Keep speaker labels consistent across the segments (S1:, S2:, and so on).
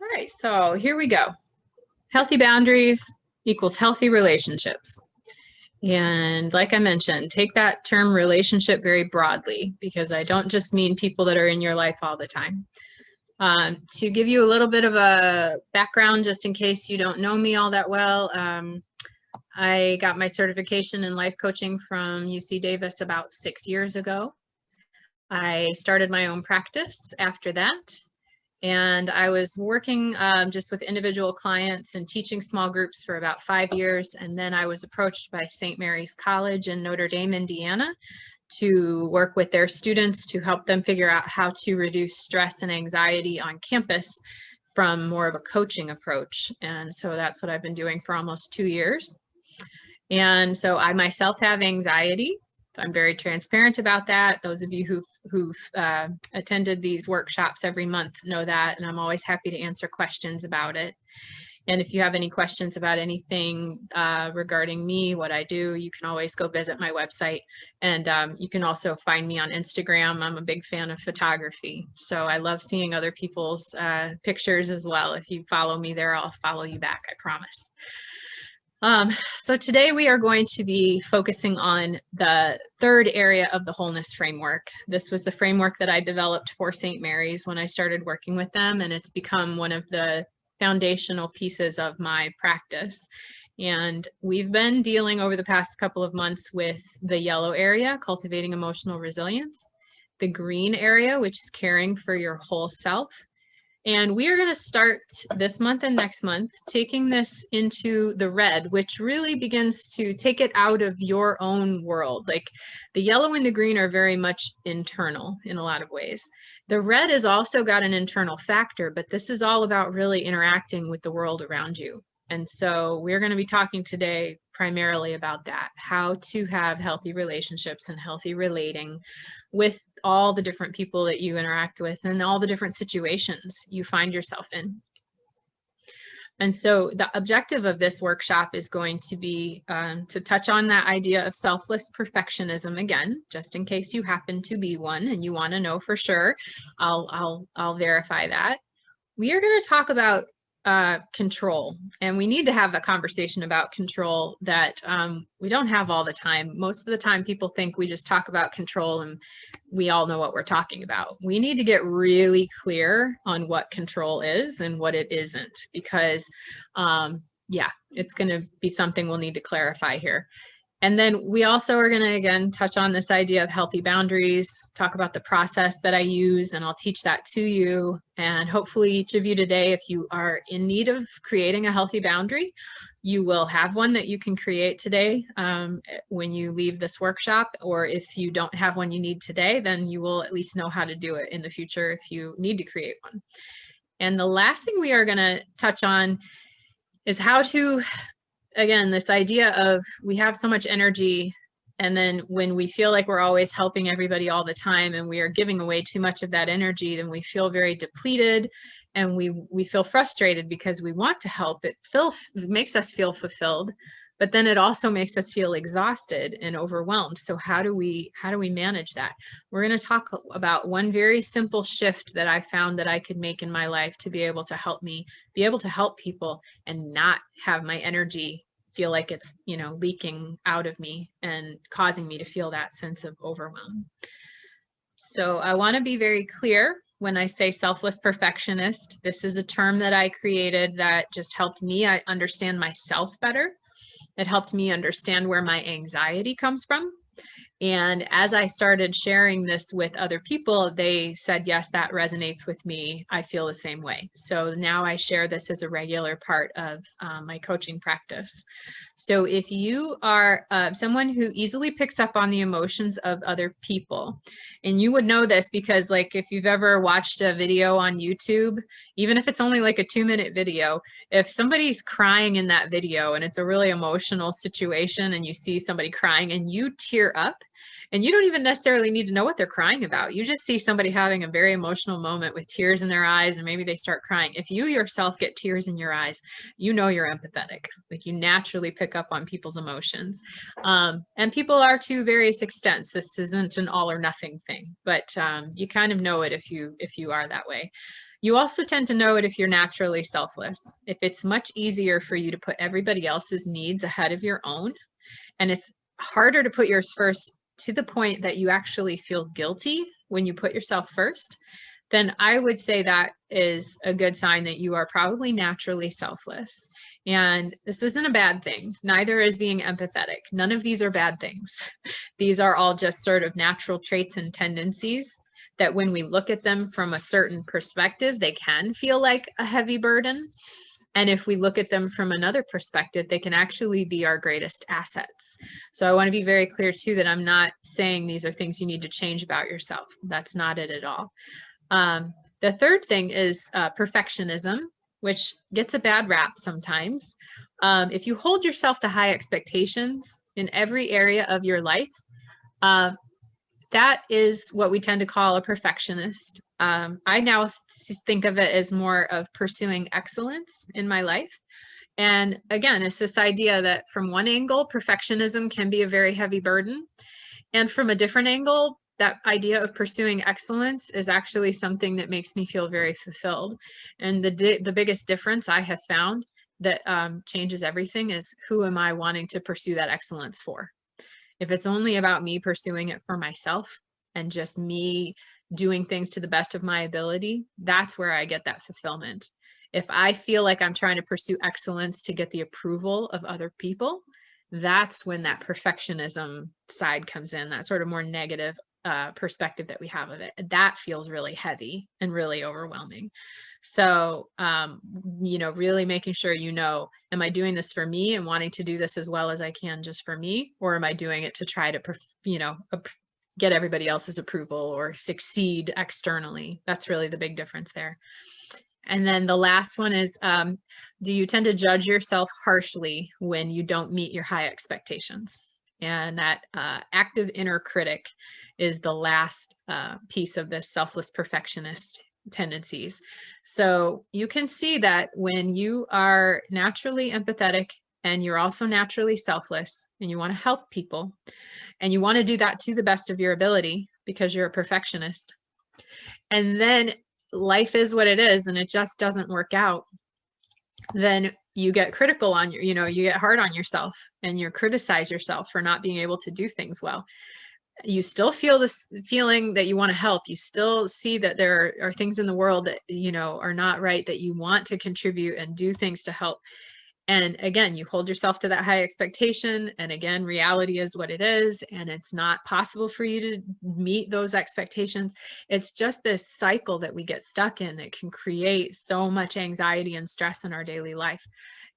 S1: All right, so here we go. Healthy boundaries equals healthy relationships. And like I mentioned, take that term relationship very broadly because I don't just mean people that are in your life all the time. To give you a little bit of a background, just in case you don't know me all that well, I got my certification in life coaching from UC Davis about 6 years ago. I started my own practice after that. And I was working just with individual clients and teaching small groups for about 5 years. And then I was approached by St. Mary's College in Notre Dame, Indiana, to work with their students to help them figure out how to reduce stress and anxiety on campus from more of a coaching approach. And so that's what I've been doing for almost 2 years. And so I myself have anxiety. I'm very transparent about that. Those of you who've attended these workshops every month know that, and I'm always happy to answer questions about it. And if you have any questions about anything regarding me, what I do, you can always go visit my website. And you can also find me on Instagram. I'm a big fan of photography. So I love seeing other people's pictures as well. If you follow me there, I'll follow you back, I promise. So today we are going to be focusing on the third area of the Wholeness Framework. This was the framework that I developed for St. Mary's when I started working with them, and it's become one of the foundational pieces of my practice. And we've been dealing over the past couple of months with the yellow area, cultivating emotional resilience, the green area, which is caring for your whole self. And we are going to start this month and next month taking this into the red, which really begins to take it out of your own world. Like the yellow and the green are very much internal in a lot of ways. The red has also got an internal factor, but this is all about really interacting with the world around you. And so we're going to be talking today primarily about that, how to have healthy relationships and healthy relating with all the different people that you interact with and all the different situations you find yourself in. And so the objective of this workshop is going to be to touch on that idea of selfless perfectionism again, just in case you happen to be one and you want to know for sure. I'll verify that. We are going to talk about control, and we need to have a conversation about control that we don't have all the time. Most of the time people think we just talk about control and we all know what we're talking about. We need to get really clear on what control is and what it isn't, because yeah, it's going to be something we'll need to clarify here. And then we also are going to, again, touch on this idea of healthy boundaries, talk about the process that I use, and I'll teach that to you. And hopefully each of you today, if you are in need of creating a healthy boundary, you will have one that you can create today when you leave this workshop. Or if you don't have one you need today, then you will at least know how to do it in the future if you need to create one. And the last thing we are going to touch on is how to, again, this idea of we have so much energy, and then when we feel like we're always helping everybody all the time and we are giving away too much of that energy, then we feel very depleted and we feel frustrated because we want to help. It makes us feel fulfilled, but then it also makes us feel exhausted and overwhelmed. So how do we manage that? We're going to talk about one very simple shift that I found that I could make in my life to be able to help me be able to help people and not have my energy feel like it's, leaking out of me and causing me to feel that sense of overwhelm. So I want to be very clear when I say selfless perfectionist. This is a term that I created that just helped me understand myself better. It helped me understand where my anxiety comes from. And as I started sharing this with other people, they said, yes, that resonates with me. I feel the same way. So now I share this as a regular part of my coaching practice. So if you are someone who easily picks up on the emotions of other people, and you would know this because, like, if you've ever watched a video on YouTube, even if it's only like a 2-minute video, if somebody's crying in that video and it's a really emotional situation and you see somebody crying and you tear up, and you don't even necessarily need to know what they're crying about. You just see somebody having a very emotional moment with tears in their eyes, and maybe they start crying. If you yourself get tears in your eyes, you know you're empathetic. Like, you naturally pick up on people's emotions. And people are to various extents. This isn't an all or nothing thing, but you kind of know it if you are that way. You also tend to know it if you're naturally selfless. If it's much easier for you to put everybody else's needs ahead of your own, and it's harder to put yours first to the point that you actually feel guilty when you put yourself first, then I would say that is a good sign that you are probably naturally selfless. And this isn't a bad thing. Neither is being empathetic. None of these are bad things. These are all just sort of natural traits and tendencies that when we look at them from a certain perspective, they can feel like a heavy burden. And if we look at them from another perspective, they can actually be our greatest assets. So I want to be very clear too that I'm not saying these are things you need to change about yourself. That's not it at all. The third thing is perfectionism, which gets a bad rap sometimes. If you hold yourself to high expectations in every area of your life, that is what we tend to call a perfectionist. I now think of it as more of pursuing excellence in my life. And again, it's this idea that from one angle, perfectionism can be a very heavy burden. And from a different angle, that idea of pursuing excellence is actually something that makes me feel very fulfilled. And the biggest difference I have found that changes everything is who am I wanting to pursue that excellence for? If it's only about me pursuing it for myself and just me doing things to the best of my ability, that's where I get that fulfillment. If I feel like I'm trying to pursue excellence to get the approval of other people, that's when that perfectionism side comes in, that sort of more negative perspective that we have of it. That feels really heavy and really overwhelming. So, really making sure, am I doing this for me and wanting to do this as well as I can just for me? Or am I doing it to try to, get everybody else's approval or succeed externally? That's really the big difference there. And then the last one is, do you tend to judge yourself harshly when you don't meet your high expectations? And that active inner critic is the last piece of this selfless perfectionist tendencies. So you can see that when you are naturally empathetic and you're also naturally selfless and you want to help people and you want to do that to the best of your ability because you're a perfectionist, and then life is what it is and it just doesn't work out, then you get critical on you get hard on yourself and you criticize yourself for not being able to do things well. You still feel this feeling that you want to help. You still see that there are things in the world that, are not right, that you want to contribute and do things to help. And again, you hold yourself to that high expectation. And again, reality is what it is. And it's not possible for you to meet those expectations. It's just this cycle that we get stuck in that can create so much anxiety and stress in our daily life.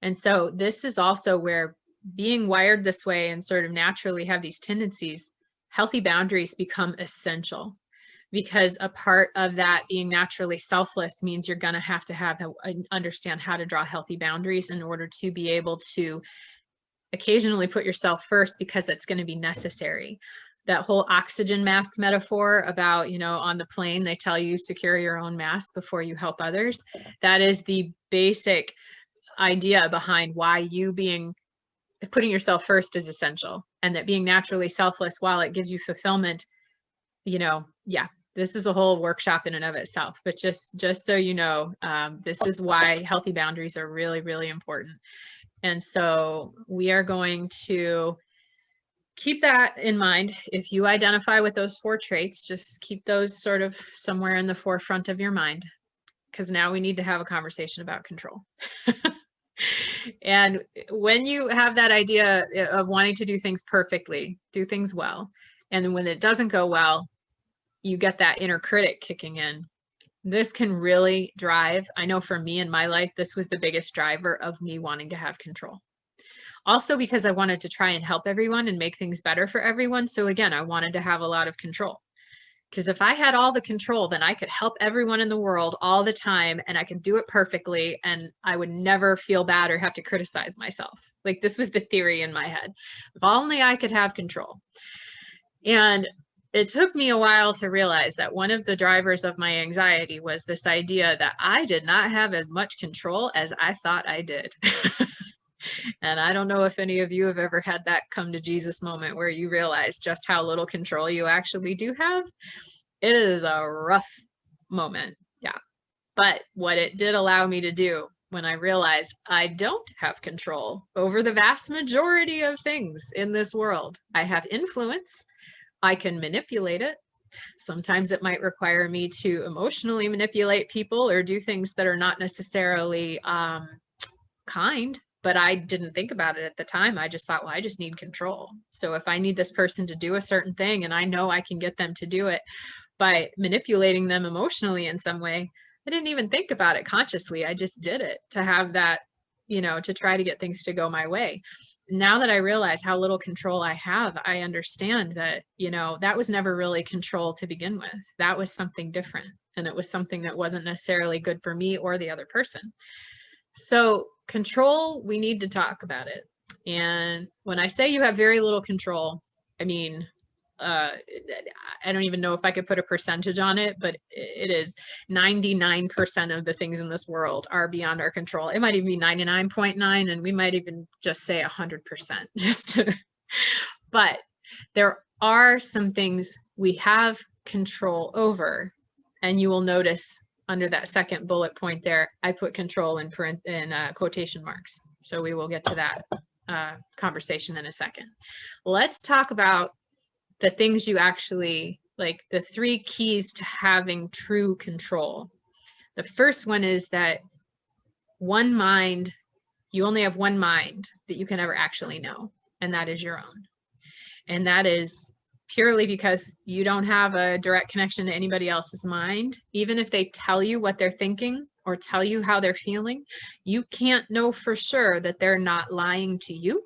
S1: And so this is also where being wired this way and sort of naturally have these tendencies, healthy boundaries become essential, because a part of that being naturally selfless means you're going to have understand how to draw healthy boundaries in order to be able to occasionally put yourself first, because it's going to be necessary. That whole oxygen mask metaphor about, on the plane, they tell you secure your own mask before you help others. That is the basic idea behind why putting yourself first is essential, and that being naturally selfless, while it gives you fulfillment, this is a whole workshop in and of itself, but just so this is why healthy boundaries are really, really important. And so we are going to keep that in mind. If you identify with those 4 traits, just keep those sort of somewhere in the forefront of your mind, because now we need to have a conversation about control. And when you have that idea of wanting to do things perfectly, do things well, and when it doesn't go well, you get that inner critic kicking in. This can really drive. I know for me in my life, this was the biggest driver of me wanting to have control. Also because I wanted to try and help everyone and make things better for everyone. So again, I wanted to have a lot of control. Because if I had all the control, then I could help everyone in the world all the time and I could do it perfectly and I would never feel bad or have to criticize myself. Like, this was the theory in my head. If only I could have control. And it took me a while to realize that one of the drivers of my anxiety was this idea that I did not have as much control as I thought I did. And I don't know if any of you have ever had that come to Jesus moment where you realize just how little control you actually do have. It is a rough moment. Yeah. But what it did allow me to do when I realized I don't have control over the vast majority of things in this world, I have influence. I can manipulate it. Sometimes it might require me to emotionally manipulate people or do things that are not necessarily kind, but I didn't think about it at the time. I just thought, well, I just need control. So if I need this person to do a certain thing and I know I can get them to do it by manipulating them emotionally in some way, I didn't even think about it consciously. I just did it to have that, to try to get things to go my way. Now that I realize how little control I have, I understand that, that was never really control to begin with. That was something different. And it was something that wasn't necessarily good for me or the other person. So control, we need to talk about it. And when I say you have very little control, I mean, I don't even know if I could put a percentage on it, but it is 99% of the things in this world are beyond our control. It might even be 99.9, and we might even just say 100%, but there are some things we have control over, and you will notice under that second bullet point there, I put control in quotation marks. So we will get to that conversation in a second. Let's talk about the things you actually, like the 3 keys to having true control. The first one is that one mind, you only have one mind that you can ever actually know, and that is your own. And that is purely because you don't have a direct connection to anybody else's mind. Even if they tell you what they're thinking or tell you how they're feeling, you can't know for sure that they're not lying to you,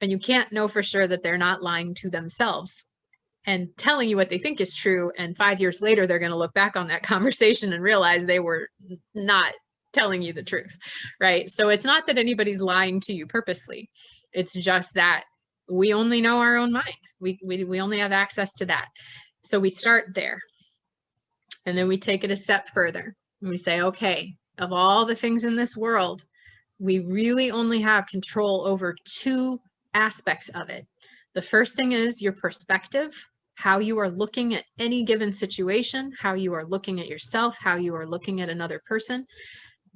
S1: and you can't know for sure that they're not lying to themselves and telling you what they think is true. And 5 years later, they're going to look back on that conversation and realize they were not telling you the truth, right? So it's not that anybody's lying to you purposely. It's just that we only know our own mind. We only have access to that. So we start there. And then we take it a step further. And we say, okay, of all the things in this world, we really only have control over 2 aspects of it. The first thing is your perspective, how you are looking at any given situation, how you are looking at yourself, how you are looking at another person.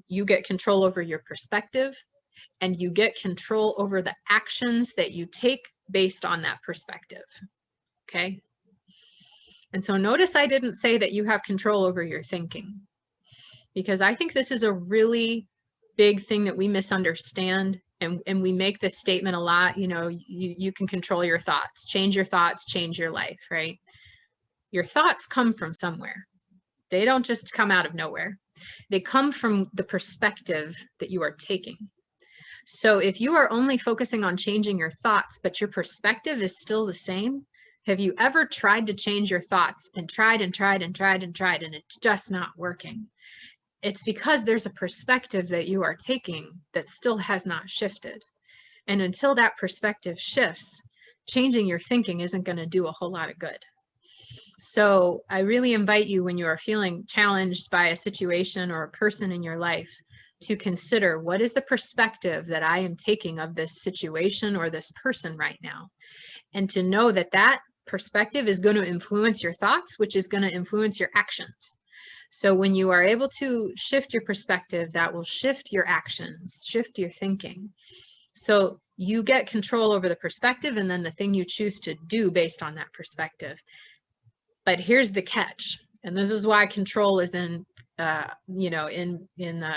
S1: You get control over your perspective, and you get control over the actions that you take based on that perspective. Okay? And so notice I didn't say that you have control over your thinking, because I think this is a really big thing that we misunderstand. And we make this statement a lot, you can control your thoughts, change your life, right? Your thoughts come from somewhere. They don't just come out of nowhere. They come from the perspective that you are taking. So if you are only focusing on changing your thoughts, but your perspective is still the same, have you ever tried to change your thoughts and tried, and it's just not working? It's because there's a perspective that you are taking that still has not shifted. And until that perspective shifts, changing your thinking isn't going to do a whole lot of good. So I really invite you, when you are feeling challenged by a situation or a person in your life, to consider, what is the perspective that I am taking of this situation or this person right now? And to know that that perspective is going to influence your thoughts, which is going to influence your actions. So when you are able to shift your perspective, that will shift your actions, shift your thinking. So you get control over the perspective and then the thing you choose to do based on that perspective. But here's the catch, and this is why control is in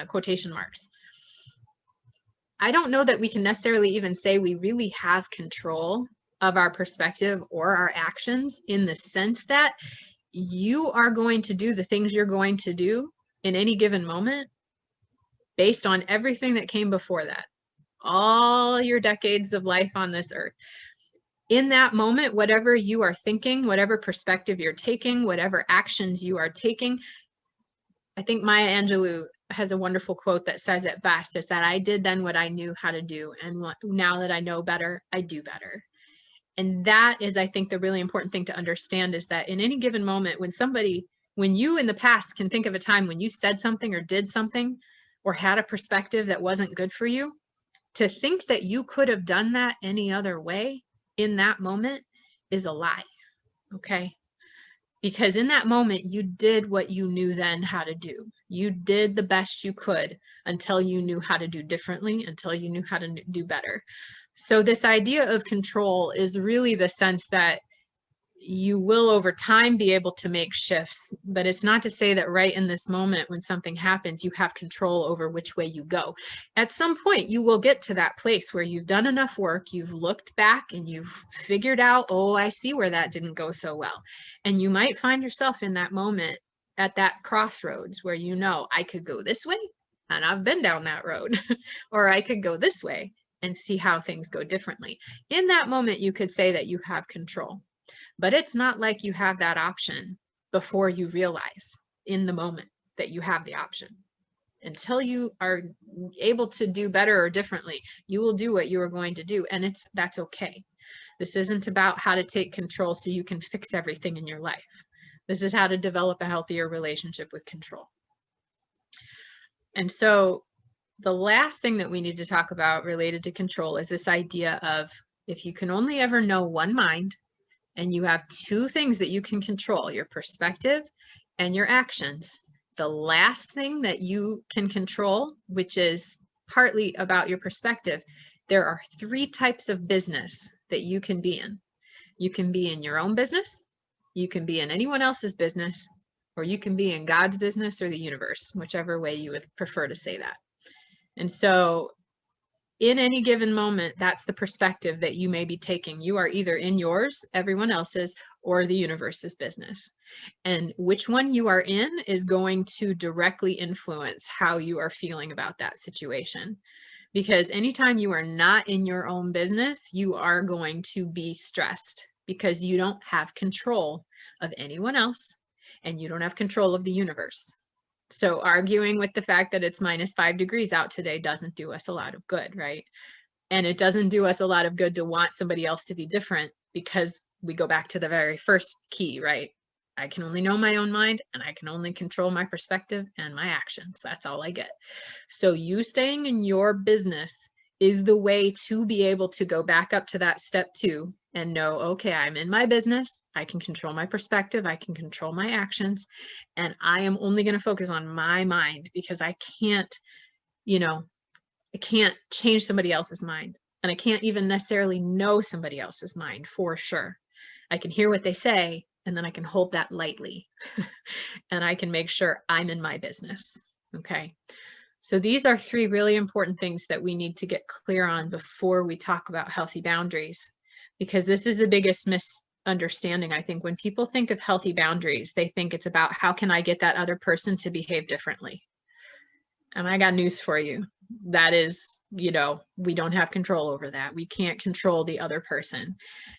S1: quotation marks. I don't know that we can necessarily even say we really have control of our perspective or our actions, in the sense that you are going to do the things you're going to do in any given moment based on everything that came before that, all your decades of life on this earth. In that moment, whatever you are thinking, whatever perspective you're taking, whatever actions you are taking, I think Maya Angelou has a wonderful quote that says it best. It's that I did then what I knew how to do, and now that I know better, I do better. And that is, I think, the really important thing to understand, is that in any given moment, when you in the past can think of a time when you said something or did something or had a perspective that wasn't good for you, to think that you could have done that any other way in that moment is a lie. Okay? Because in that moment, you did what you knew then how to do. You did the best you could until you knew how to do differently, until you knew how to do better. So this idea of control is really the sense that you will over time be able to make shifts, but it's not to say that right in this moment when something happens, you have control over which way you go. At some point, you will get to that place where you've done enough work, you've looked back and you've figured out, oh, I see where that didn't go so well. And you might find yourself in that moment at that crossroads where you know, I could go this way, and I've been down that road, or I could go this way and see how things go differently. In that moment, you could say that you have control. But it's not like you have that option before you realize in the moment that you have the option. Until you are able to do better or differently, you will do what you are going to do, and that's okay. This isn't about how to take control so you can fix everything in your life. This is how to develop a healthier relationship with control. And so the last thing that we need to talk about related to control is this idea of if you can only ever know one mind, and you have two things that you can control, your perspective and your actions. The last thing that you can control, which is partly about your perspective, there are three types of business that you can be in. You can be in your own business, you can be in anyone else's business, or you can be in God's business or the universe, whichever way you would prefer to say that. And so in any given moment, that's the perspective that you may be taking. You are either in yours, everyone else's, or the universe's business. And which one you are in is going to directly influence how you are feeling about that situation. Because anytime you are not in your own business, you are going to be stressed because you don't have control of anyone else and you don't have control of the universe. So arguing with the fact that it's -5 degrees out today doesn't do us a lot of good, right? And it doesn't do us a lot of good to want somebody else to be different because we go back to the very first key, right? I can only know my own mind and I can only control my perspective and my actions. That's all I get. So you staying in your business is the way to be able to go back up to that step 2 and know, okay, I'm in my business. I can control my perspective. I can control my actions. And I am only going to focus on my mind because I can't, I can't change somebody else's mind. And I can't even necessarily know somebody else's mind for sure. I can hear what they say and then I can hold that lightly and I can make sure I'm in my business. Okay. So these are 3 really important things that we need to get clear on before we talk about healthy boundaries, because this is the biggest misunderstanding. I think when people think of healthy boundaries, they think it's about how can I get that other person to behave differently? And I got news for you. That is, we don't have control over that. We can't control the other person.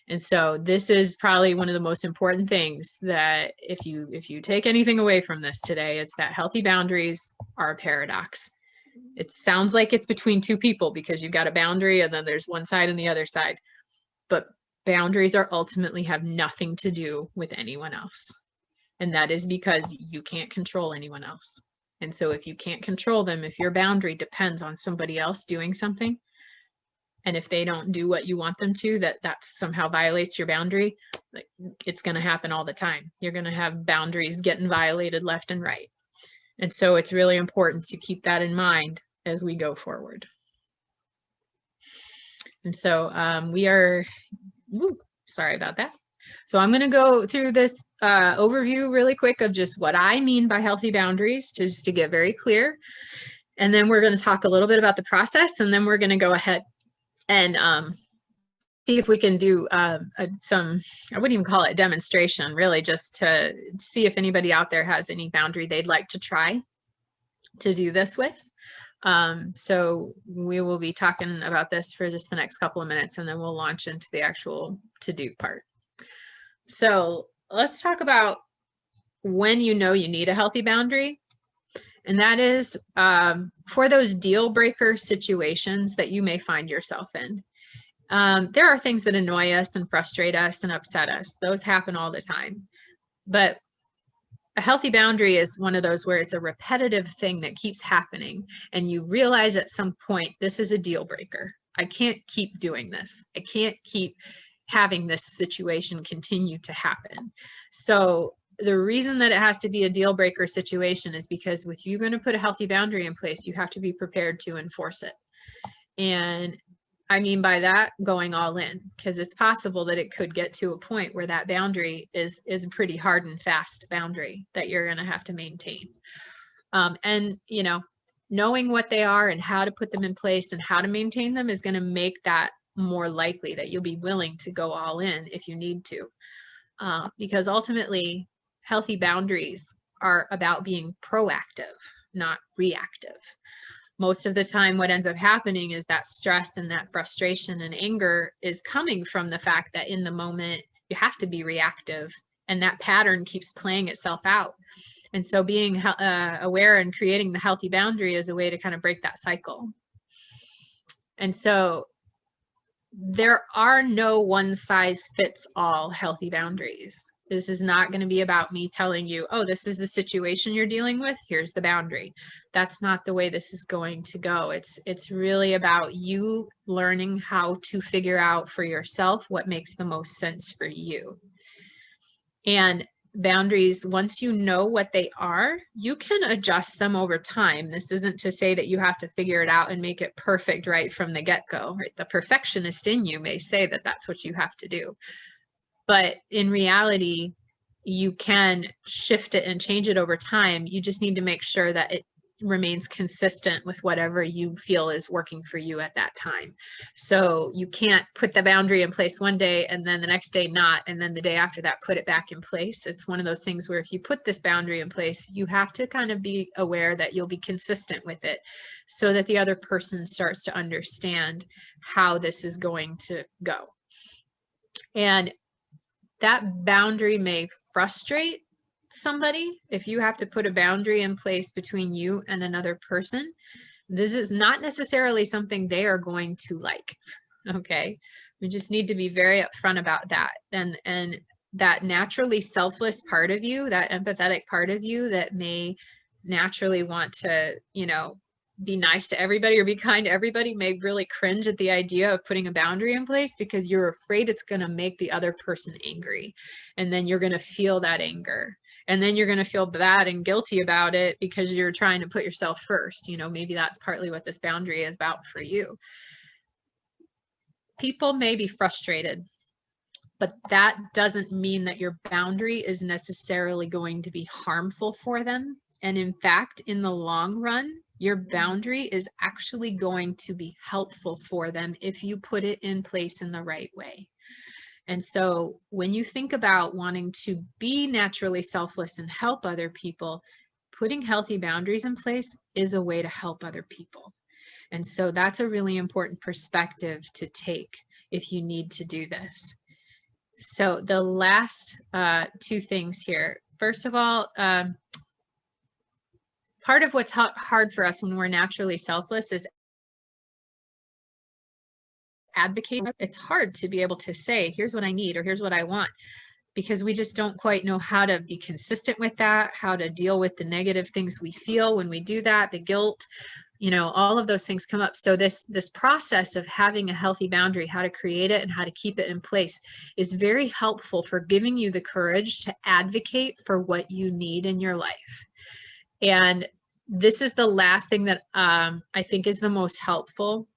S1: And so this is probably one of the most important things that if you take anything away from this today, it's that healthy boundaries are a paradox. It sounds like it's between 2 people because you've got a boundary and then there's one side and the other side. But boundaries are ultimately have nothing to do with anyone else. And that is because you can't control anyone else. And so if you can't control them, if your boundary depends on somebody else doing something, and if they don't do what you want them to, that somehow violates your boundary, it's going to happen all the time. You're going to have boundaries getting violated left and right. And so it's really important to keep that in mind as we go forward. And so sorry about that. So I'm going to go through this overview really quick of just what I mean by healthy boundaries, just to get very clear. And then we're going to talk a little bit about the process, and then we're going to go ahead and see if we can do some, I wouldn't even call it demonstration, really, just to see if anybody out there has any boundary they'd like to try to do this with. So we will be talking about this for just the next couple of minutes, and then we'll launch into the actual to-do part. So let's talk about when you know you need a healthy boundary. And that is for those deal breaker situations that you may find yourself in. There are things that annoy us and frustrate us and upset us. Those happen all the time. But a healthy boundary is one of those where it's a repetitive thing that keeps happening. And you realize at some point, this is a deal breaker. I can't keep doing this. I can't keep having this situation continue to happen. So the reason that it has to be a deal breaker situation is because if you're going to put a healthy boundary in place, you have to be prepared to enforce it. And I mean by that, going all in, because it's possible that it could get to a point where that boundary is a pretty hard and fast boundary that you're going to have to maintain. And, you know, knowing what they are and how to put them in place and how to maintain them is going to make that more likely that you'll be willing to go all in if you need to. Because ultimately, healthy boundaries are about being proactive, not reactive. Most of the time, what ends up happening is that stress and that frustration and anger is coming from the fact that in the moment, you have to be reactive, and that pattern keeps playing itself out. And so being aware and creating the healthy boundary is a way to kind of break that cycle. And so there are no one size fits all healthy boundaries. This is not going to be about me telling you, oh, this is the situation you're dealing with, here's the boundary. That's not the way this is going to go. It's really about you learning how to figure out for yourself what makes the most sense for you. And boundaries, once you know what they are, you can adjust them over time. This isn't to say that you have to figure it out and make it perfect right from the get-go, right? The perfectionist in you may say that that's what you have to do. But in reality, you can shift it and change it over time. You just need to make sure that it remains consistent with whatever you feel is working for you at that time. So you can't put the boundary in place one day and then the next day not, and then the day after that put it back in place. It's one of those things where if you put this boundary in place, you have to kind of be aware that you'll be consistent with it so that the other person starts to understand how this is going to go. And that boundary may frustrate somebody. If you have to put a boundary in place between you and another person, this is not necessarily something they are going to like. Okay. We just need to be very upfront about that. And that naturally selfless part of you, that empathetic part of you that may naturally want to, you know, be nice to everybody or be kind to everybody may really cringe at the idea of putting a boundary in place because you're afraid it's going to make the other person angry. And then you're going to feel that anger. And then you're going to feel bad and guilty about it because you're trying to put yourself first. You know, maybe that's partly what this boundary is about for you. People may be frustrated, but that doesn't mean that your boundary is necessarily going to be harmful for them. And in fact, in the long run, your boundary is actually going to be helpful for them if you put it in place in the right way. And so when you think about wanting to be naturally selfless and help other people, putting healthy boundaries in place is a way to help other people. And so that's a really important perspective to take if you need to do this. So the last two things here. First of all, part of what's hard for us when we're naturally selfless is advocate. It's hard to be able to say, here's what I need or here's what I want, because we just don't quite know how to be consistent with that, how to deal with the negative things we feel when we do that, the guilt, you know, all of those things come up. So this process of having a healthy boundary, how to create it and how to keep it in place is very helpful for giving you the courage to advocate for what you need in your life. And this is the last thing that I think is the most helpful.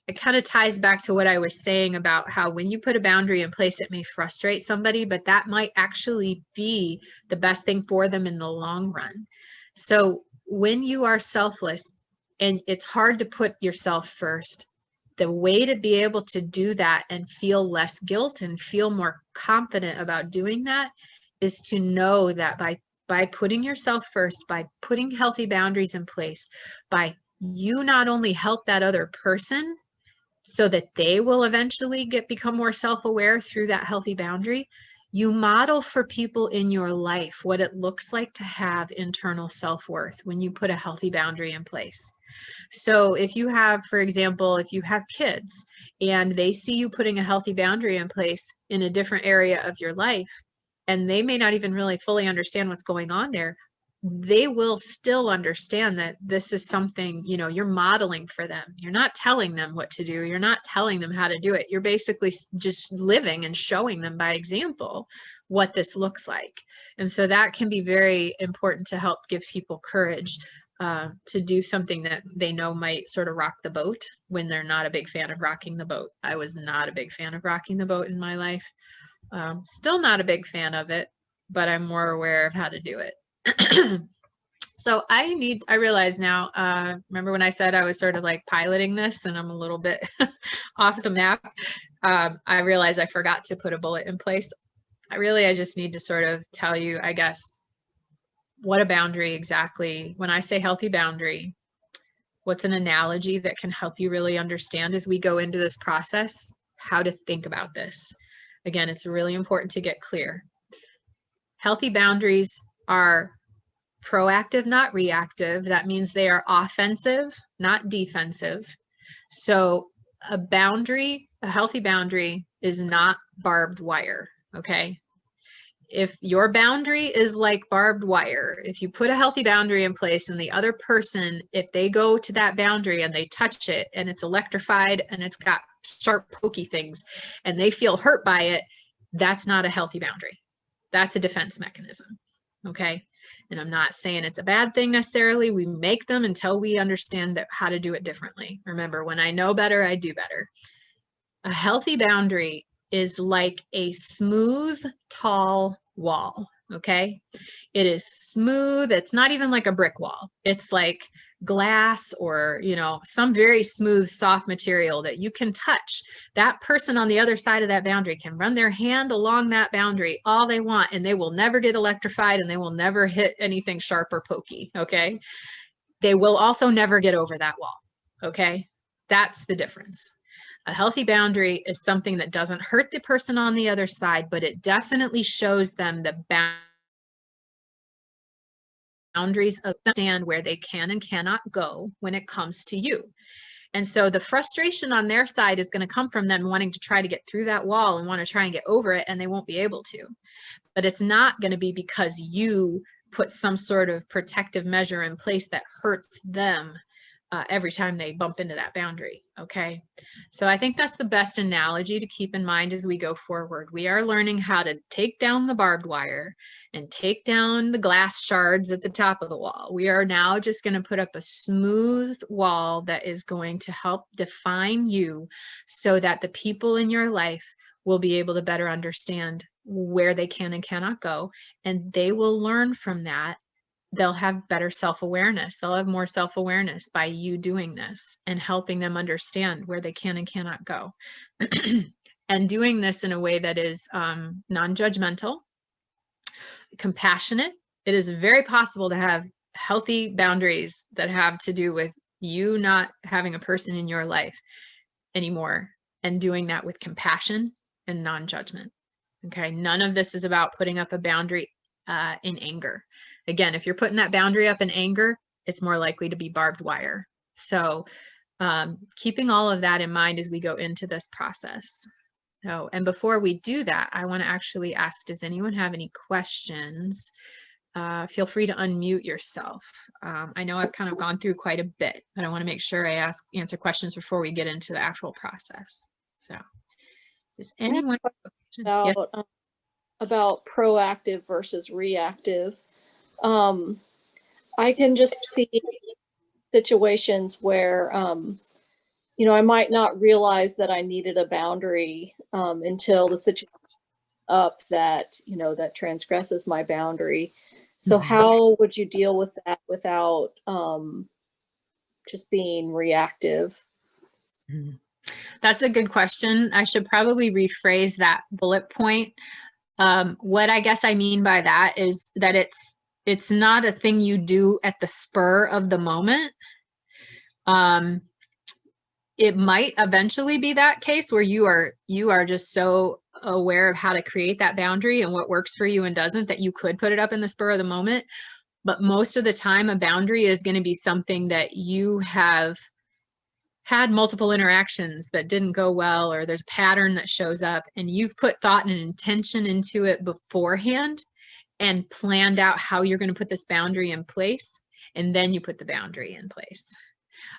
S1: It kind of ties back to what I was saying about how when you put a boundary in place, it may frustrate somebody, but that might actually be the best thing for them in the long run. So when you are selfless and it's hard to put yourself first, the way to be able to do that and feel less guilt and feel more confident about doing that is to know that by putting yourself first, by putting healthy boundaries in place, by you not only help that other person so that they will eventually become more self-aware through that healthy boundary, you model for people in your life what it looks like to have internal self-worth when you put a healthy boundary in place. So if you have, for example, if you have kids and they see you putting a healthy boundary in place in a different area of your life, and they may not even really fully understand what's going on there, they will still understand that this is something, you know, you're modeling for them. You're not telling them what to do. You're not telling them how to do it. You're basically just living and showing them by example what this looks like. And so that can be very important to help give people courage to do something that they know might sort of rock the boat when they're not a big fan of rocking the boat. I was not a big fan of rocking the boat in my life. Still not a big fan of it, but I'm more aware of how to do it. So I realize now, remember when I said I was sort of like piloting this and I'm a little bit off the map? I realized I forgot to put a bullet in place. I just need to sort of tell you, I guess, what a boundary exactly, when I say healthy boundary, what's an analogy that can help you really understand as we go into this process, how to think about this. Again, it's really important to get clear. Healthy boundaries are proactive, not reactive. That means they are offensive, not defensive. So a healthy boundary is not barbed wire, okay? If your boundary is like barbed wire, if you put a healthy boundary in place and the other person, if they go to that boundary and they touch it and it's electrified and it's got sharp, pokey things and they feel hurt by it, that's not a healthy boundary. That's a defense mechanism, okay? And I'm not saying it's a bad thing necessarily. We make them until we understand how to do it differently. Remember, when I know better, I do better. A healthy boundary is like a smooth, tall wall, okay? It is smooth. It's not even like a brick wall. It's like glass or, you know, some very smooth, soft material that you can touch. That person on the other side of that boundary can run their hand along that boundary all they want, and they will never get electrified and they will never hit anything sharp or pokey, okay? They will also never get over that wall, okay? That's the difference. A healthy boundary is something that doesn't hurt the person on the other side, but it definitely shows them the boundaries of understand where they can and cannot go when it comes to you. And so the frustration on their side is going to come from them wanting to try to get through that wall and want to try and get over it, and they won't be able to. But it's not going to be because you put some sort of protective measure in place that hurts them every time they bump into that boundary, okay? So I think that's the best analogy to keep in mind as we go forward. We are learning how to take down the barbed wire and take down the glass shards at the top of the wall. We are now just going to put up a smooth wall that is going to help define you so that the people in your life will be able to better understand where they can and cannot go, and they will learn from that. They'll have better self-awareness. They'll have more self-awareness by you doing this and helping them understand where they can and cannot go. And doing this in a way that is non-judgmental, compassionate. It is very possible to have healthy boundaries that have to do with you not having a person in your life anymore, and doing that with compassion and non-judgment. Okay, none of this is about putting up a boundary in anger. Again, if you're putting that boundary up in anger, it's more likely to be barbed wire. So keeping all of that in mind as we go into this process. Oh, and before we do that, I want to actually ask, does anyone have any questions? Feel free to unmute yourself. I know I've kind of gone through quite a bit, but I want to make sure I answer questions before we get into the actual process. So does anyone
S2: about, yes. About proactive versus reactive? I can just see situations where, you know, I might not realize that I needed a boundary until the situation up that, you know, that transgresses my boundary. So how would you deal with that without just being reactive?
S1: That's a good question. I should probably rephrase that bullet point. What I guess I mean by that is that it's not a thing you do at the spur of the moment. It might eventually be that case where you are just so aware of how to create that boundary and what works for you and doesn't, that you could put it up in the spur of the moment. But most of the time, a boundary is going to be something that you have had multiple interactions that didn't go well, or there's a pattern that shows up and you've put thought and intention into it beforehand. and planned out how you're going to put this boundary in place, and then you put the boundary in place.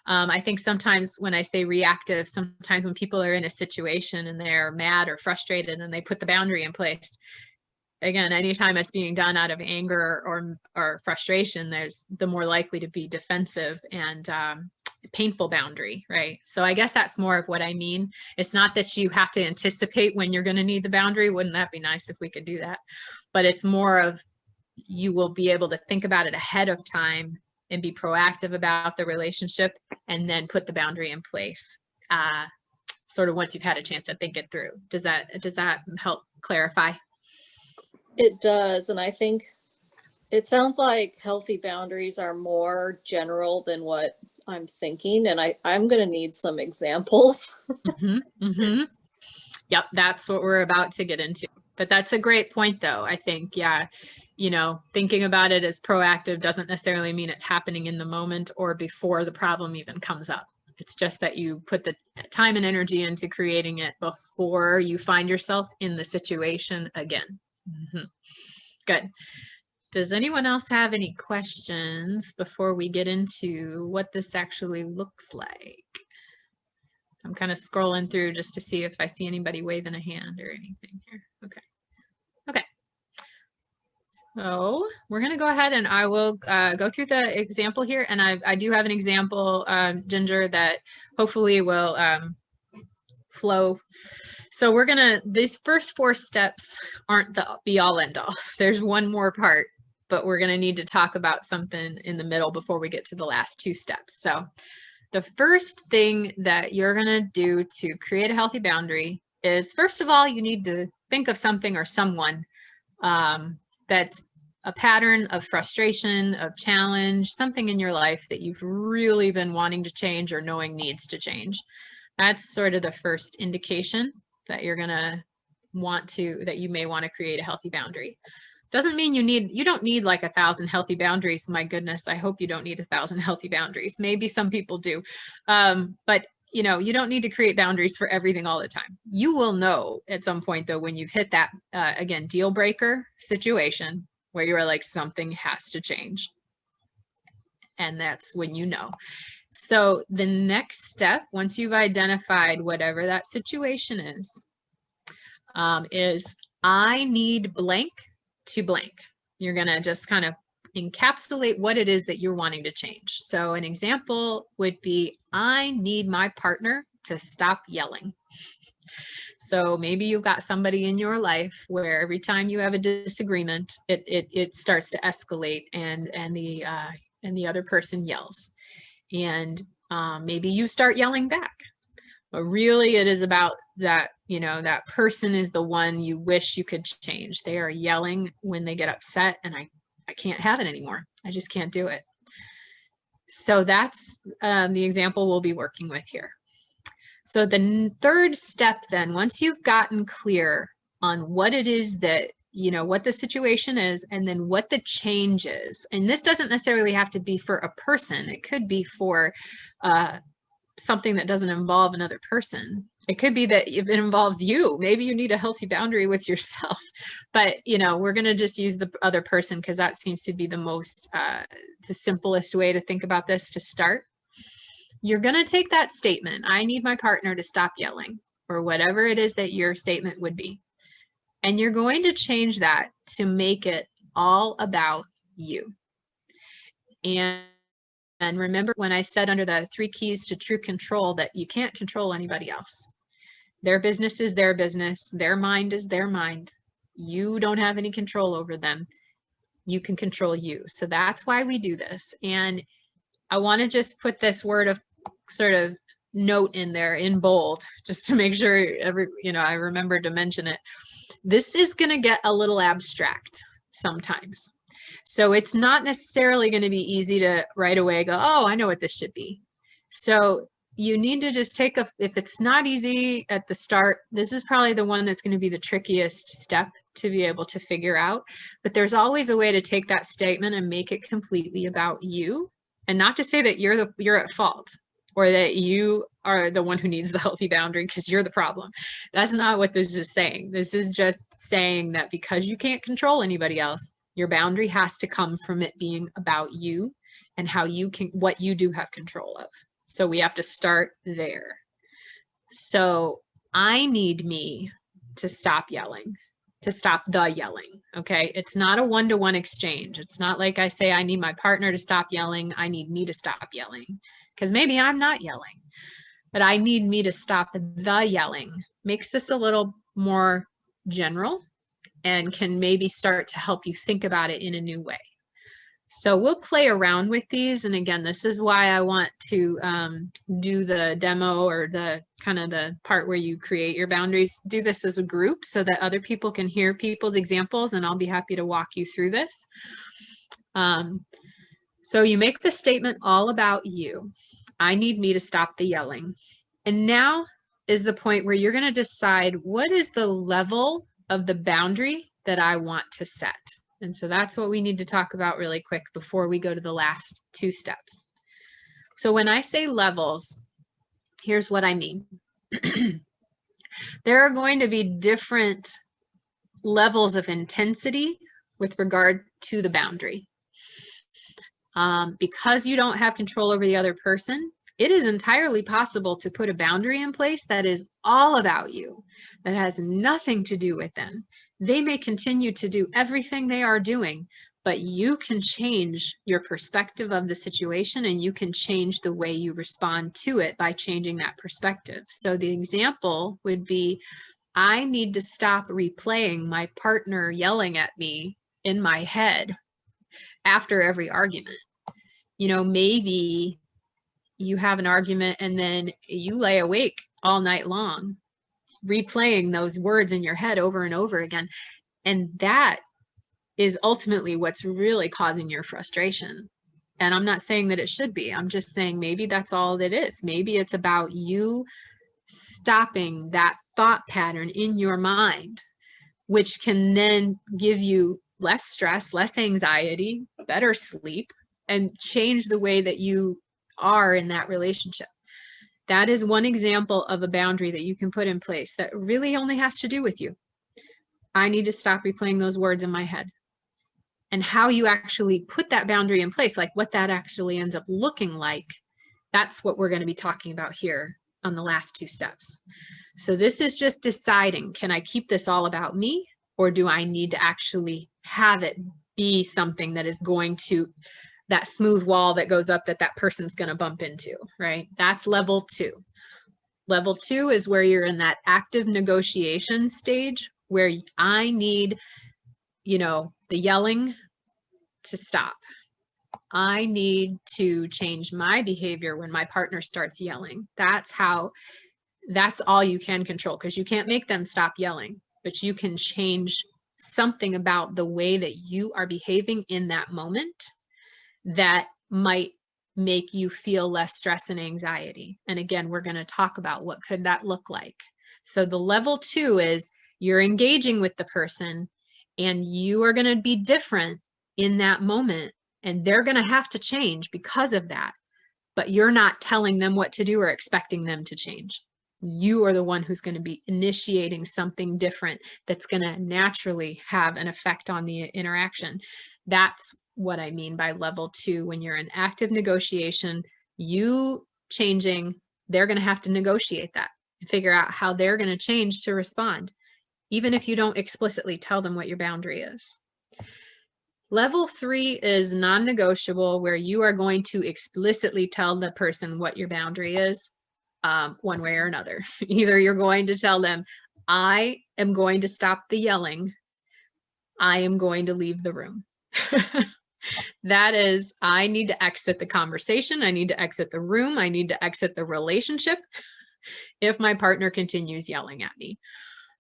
S1: I think sometimes when I say reactive, sometimes when people are in a situation and they're mad or frustrated and they put the boundary in place, again, anytime it's being done out of anger or frustration, there's the more likely to be defensive and painful boundary, right? So I guess that's more of what I mean. It's not that you have to anticipate when you're going to need the boundary. Wouldn't that be nice if we could do that? But it's more of, you will be able to think about it ahead of time and be proactive about the relationship, and then put the boundary in place sort of once you've had a chance to think it through. Does that help clarify?
S2: It does. And I think it sounds like healthy boundaries are more general than what I'm thinking. And I'm going to need some examples.
S1: Yep, that's what we're about to get into. But that's a great point, though. I think, yeah, thinking about it as proactive doesn't necessarily mean it's happening in the moment or before the problem even comes up. It's just that you put the time and energy into creating it before you find yourself in the situation again. Good. Does anyone else have any questions before we get into what this actually looks like? I'm kind of scrolling through just to see if I see anybody waving a hand or anything here. Okay. So we're going to go ahead and I will go through the example here. And I do have an example, Ginger, that hopefully will flow. So we're going to, these first 4 steps aren't the be all end all. There's one more part, but we're going to need to talk about something in the middle before we get to the last 2 steps. So the first thing that you're going to do to create a healthy boundary is, first of all, you need to think of something or someone that's a pattern of frustration, of challenge, something in your life that you've really been wanting to change or knowing needs to change. That's sort of the first indication that you're going to that you may want to create a healthy boundary. Doesn't mean you don't need like 1,000 healthy boundaries. My goodness, I hope you don't need 1,000 healthy boundaries. Maybe some people do. But you don't need to create boundaries for everything all the time. You will know at some point, though, when you've hit that, again, deal breaker situation where you are like, something has to change. And that's when you know. So the next step, once you've identified whatever that situation is I need blank to blank. You're going to just kind of encapsulate what it is that you're wanting to change. So an example would be, I need my partner to stop yelling. So maybe you've got somebody in your life where every time you have a disagreement, it starts to escalate and the other person yells. And maybe you start yelling back. But really it is about that, that person is the one you wish you could change. They are yelling when they get upset, and I can't have it anymore. I just can't do it. So that's the example we'll be working with here. So the third step then, once you've gotten clear on what it is that, what the situation is, and then what the change is. And this doesn't necessarily have to be for a person. It could be for something that doesn't involve another person. It could be that if it involves you, maybe you need a healthy boundary with yourself. But, we're going to just use the other person because that seems to be the simplest way to think about this to start. You're going to take that statement, I need my partner to stop yelling, or whatever it is that your statement would be. And you're going to change that to make it all about you. And remember when I said under the 3 keys to true control that you can't control anybody else. Their business is their business. Their mind is their mind. You don't have any control over them. You can control you. So that's why we do this. And I want to just put this word of sort of note in there in bold, just to make sure I remember to mention it. This is going to get a little abstract sometimes. So it's not necessarily going to be easy to right away go, oh, I know what this should be. So you need to just if it's not easy at the start, this is probably the one that's going to be the trickiest step to be able to figure out. But there's always a way to take that statement and make it completely about you. And not to say that you're at fault or that you are the one who needs the healthy boundary because you're the problem. That's not what this is saying. This is just saying that because you can't control anybody else, Your boundary has to come from it being about you and how you can, what you do have control of. So we have to start there. So I need me to stop yelling, to stop the yelling. Okay. It's not a one-to-one exchange. It's not like I say, I need my partner to stop yelling. I need me to stop yelling, because maybe I'm not yelling, but I need me to stop the yelling. Makes this a little more general and can maybe start to help you think about it in a new way. So we'll play around with these. And again, this is why I want to do the demo, or the kind of the part where you create your boundaries. Do this as a group so that other people can hear people's examples, and I'll be happy to walk you through this. So you make the statement all about you. I need me to stop the yelling. And now is the point where you're going to decide what is the level of the boundary that I want to set. And so that's what we need to talk about really quick before we go to the last two steps. So when I say levels, here's what I mean. There are going to be different levels of intensity with regard to the boundary. Because you don't have control over the other person, it is entirely possible to put a boundary in place that is all about you, that has nothing to do with them. They may continue to do everything they are doing, but you can change your perspective of the situation, and you can change the way you respond to it by changing that perspective. So the example would be, I need to stop replaying my partner yelling at me in my head after every argument. You know, maybe you have an argument and then you lay awake all night long, replaying those words in your head over and over again. And that is ultimately what's really causing your frustration. And I'm not saying that it should be. I'm just saying maybe that's all it is. Maybe it's about you stopping that thought pattern in your mind, which can then give you less stress, less anxiety, better sleep, and change the way that you are in that relationship. That is one example of a boundary that you can put in place that really only has to do with you. I need to stop replaying those words in my head. And how you actually put that boundary in place, like what that actually ends up looking like, that's what we're going to be talking about here on the last two steps. So this is just deciding, can I keep this all about me, or do I need to actually have it be something that is going to, that smooth wall that goes up that that person's going to bump into, right? That's level 2. Level 2 is where you're in that active negotiation stage, where I need, you know, the yelling to stop. I need to change my behavior when my partner starts yelling. That's all you can control, because you can't make them stop yelling, but you can change something about the way that you are behaving in that moment that might make you feel less stress and anxiety. And again, we're going to talk about what could that look like. So the level 2 is you're engaging with the person, and you are going to be different in that moment, and they're going to have to change because of that. But you're not telling them what to do or expecting them to change. You are the one who's going to be initiating something different that's going to naturally have an effect on the interaction. That's what I mean by level 2. When you're in active negotiation, you changing, they're going to have to negotiate that and figure out how they're going to change to respond, even if you don't explicitly tell them what your boundary is. Level 3 is non-negotiable, where you are going to explicitly tell the person what your boundary is, one way or another. Either you're going to tell them, I am going to stop the yelling. I am going to leave the room. That is, I need to exit the conversation. I need to exit the room. I need to exit the relationship if my partner continues yelling at me.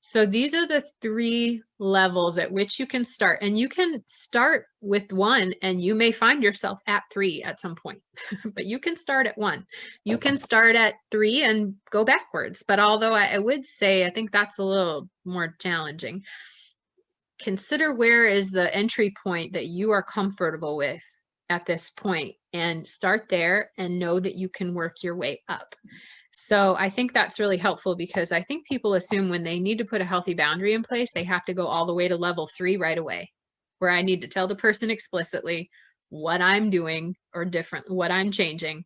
S1: So these are the 3 levels at which you can start. And you can start with 1, and you may find yourself at 3 at some point, but you can start at 1. You can start at 3 and go backwards. But although I would say, I think that's a little more challenging. Consider where is the entry point that you are comfortable with at this point, and start there and know that you can work your way up. So I think that's really helpful, because I think people assume when they need to put a healthy boundary in place, they have to go all the way to level 3 right away. where I need to tell the person explicitly what I'm doing or different, what I'm changing,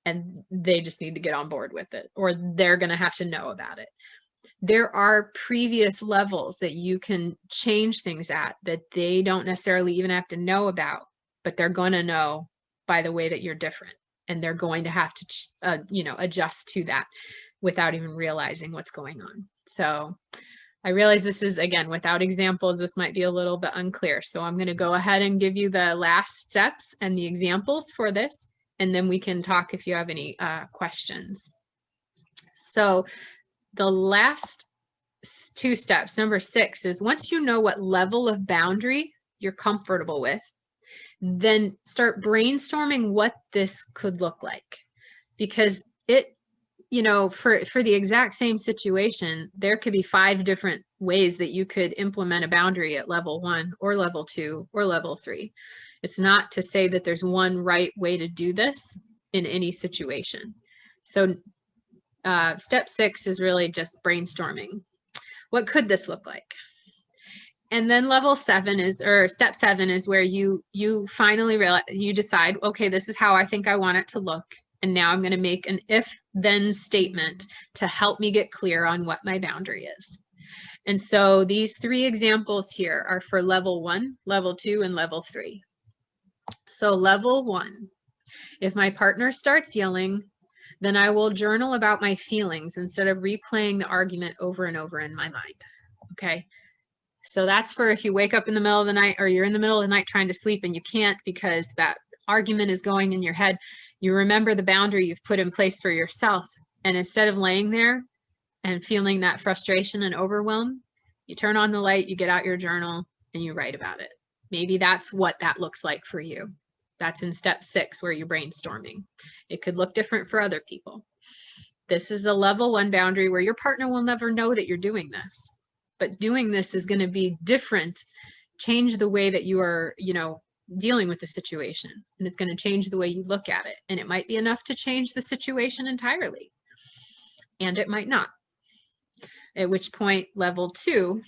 S1: and they just need to get on board with it, or they're going to have to know about it. There are previous levels that you can change things at that they don't necessarily even have to know about, but they're going to know by the way that you're different. And they're going to have to, adjust to that without even realizing what's going on. So I realize this is, again, without examples, this might be a little bit unclear. So I'm going to go ahead and give you the last steps and the examples for this, and then we can talk if you have any questions. So the last 2 steps, number 6, is once you know what level of boundary you're comfortable with, then start brainstorming what this could look like. Because it, for the exact same situation, there could be 5 different ways that you could implement a boundary at level 1 or level 2 or level 3. It's not to say that there's one right way to do this in any situation. So step 6 is really just brainstorming. What could this look like? And then step 7 is where you finally realize, you decide, okay, this is how I think I want it to look. And now I'm going to make an if-then statement to help me get clear on what my boundary is. And so these 3 examples here are for level 1, level 2, and level 3. So level 1, if my partner starts yelling, then I will journal about my feelings instead of replaying the argument over and over in my mind. Okay. So that's for if you wake up in the middle of the night, or you're in the middle of the night trying to sleep and you can't because that argument is going in your head. You remember the boundary you've put in place for yourself. And instead of laying there and feeling that frustration and overwhelm, you turn on the light, you get out your journal, and you write about it. Maybe that's what that looks like for you. That's in step 6, where you're brainstorming. It could look different for other people. This is a level 1 boundary where your partner will never know that you're doing this. But doing this is going to be different, change the way that you are, dealing with the situation. And it's going to change the way you look at it. And it might be enough to change the situation entirely. And it might not. At which point, level 2,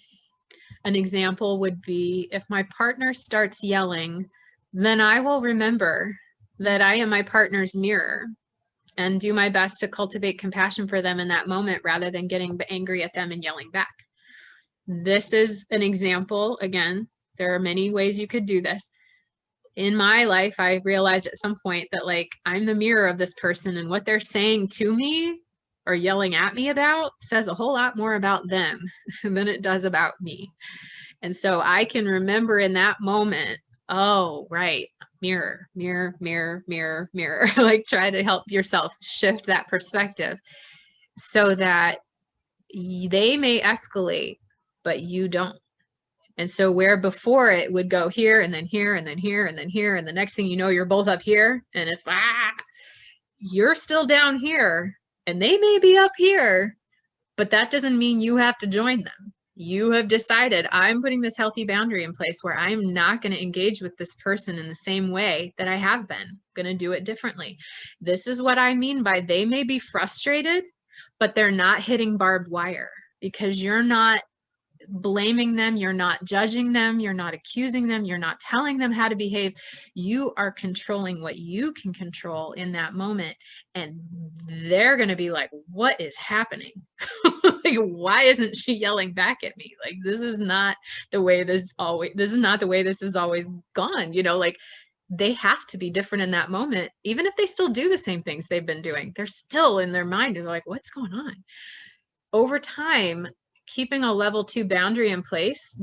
S1: an example would be, if my partner starts yelling, then I will remember that I am my partner's mirror and do my best to cultivate compassion for them in that moment rather than getting angry at them and yelling back. This is an example. Again, there are many ways you could do this. In my life, I realized at some point that I'm the mirror of this person, and what they're saying to me or yelling at me about says a whole lot more about them than it does about me. And so I can remember in that moment, oh, right, mirror, mirror, mirror, mirror, mirror. Try to help yourself shift that perspective so that they may escalate, but you don't. And so where before it would go here and then here and then here and then here, and the next thing you know, you're both up here and it's, you're still down here and they may be up here, but that doesn't mean you have to join them. You have decided, I'm putting this healthy boundary in place where I'm not going to engage with this person in the same way that I have been. I'm going to do it differently. This is what I mean by they may be frustrated, but they're not hitting barbed wire, because you're not blaming them, you're not judging them, you're not accusing them, you're not telling them how to behave. You are controlling what you can control in that moment, and they're going to be like, what is happening? Why isn't she yelling back at me? This is not the way this is not the way this has always gone. They have to be different in that moment. Even if they still do the same things they've been doing, they're still in their mind. They're like, what's going on? Over time, keeping a level 2 boundary in place.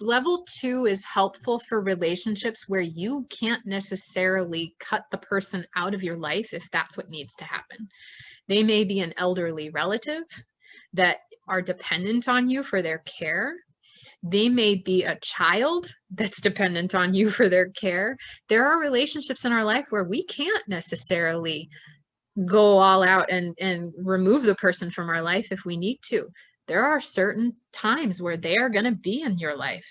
S1: Level 2 is helpful for relationships where you can't necessarily cut the person out of your life if that's what needs to happen. They may be an elderly relative that are dependent on you for their care. They may be a child that's dependent on you for their care. There are relationships in our life where we can't necessarily go all out and remove the person from our life if we need to. There are certain times where they are going to be in your life.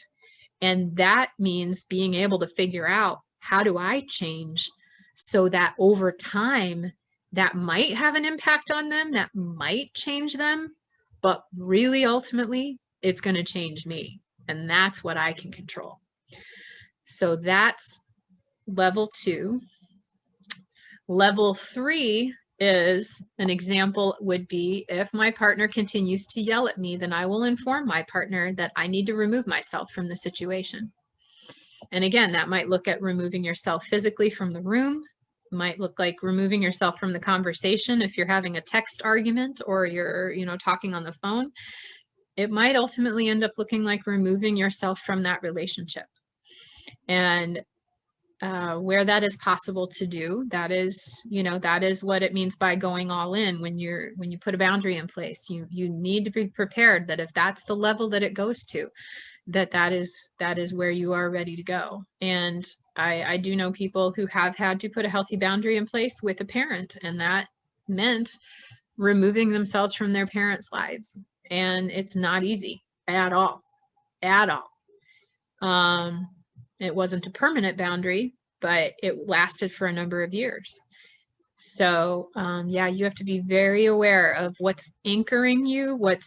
S1: And that means being able to figure out, how do I change so that over time that might have an impact on them, that might change them, but really ultimately it's going to change me. And that's what I can control. So that's level 2. Level 3 is an example would be if my partner continues to yell at me, then I will inform my partner that I need to remove myself from the situation. And again, that might look at removing yourself physically from the room, might look like removing yourself from the conversation if you're having a text argument or you're, talking on the phone. It might ultimately end up looking like removing yourself from that relationship. And where that is possible to do, that is what it means by going all in. When you put a boundary in place, you need to be prepared that if that's the level that it goes to, that is where you are ready to go. And I do know people who have had to put a healthy boundary in place with a parent, and that meant removing themselves from their parents' lives. And it's not easy at all. It wasn't a permanent boundary, but it lasted for a number of years. So you have to be very aware of what's anchoring you, what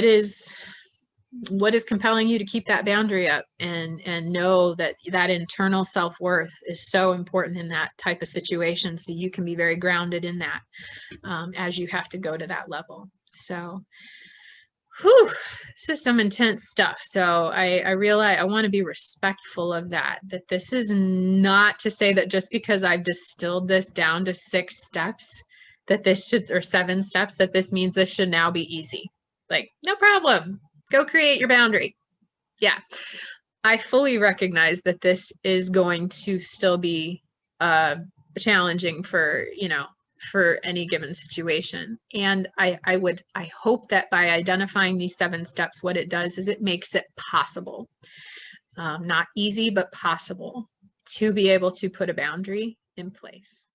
S1: is compelling you to keep that boundary up, and know that that internal self-worth is so important in that type of situation. So you can be very grounded in that as you have to go to that level. So this is some intense stuff. So I realize I want to be respectful of that this is not to say that just because I've distilled this down to 6 steps, that this should, or 7 steps, that this means this should now be easy. Like, no problem. Go create your boundary. Yeah. I fully recognize that this is going to still be challenging for any given situation. And I hope that by identifying these 7 steps, what it does is it makes it possible, not easy, but possible, to be able to put a boundary in place.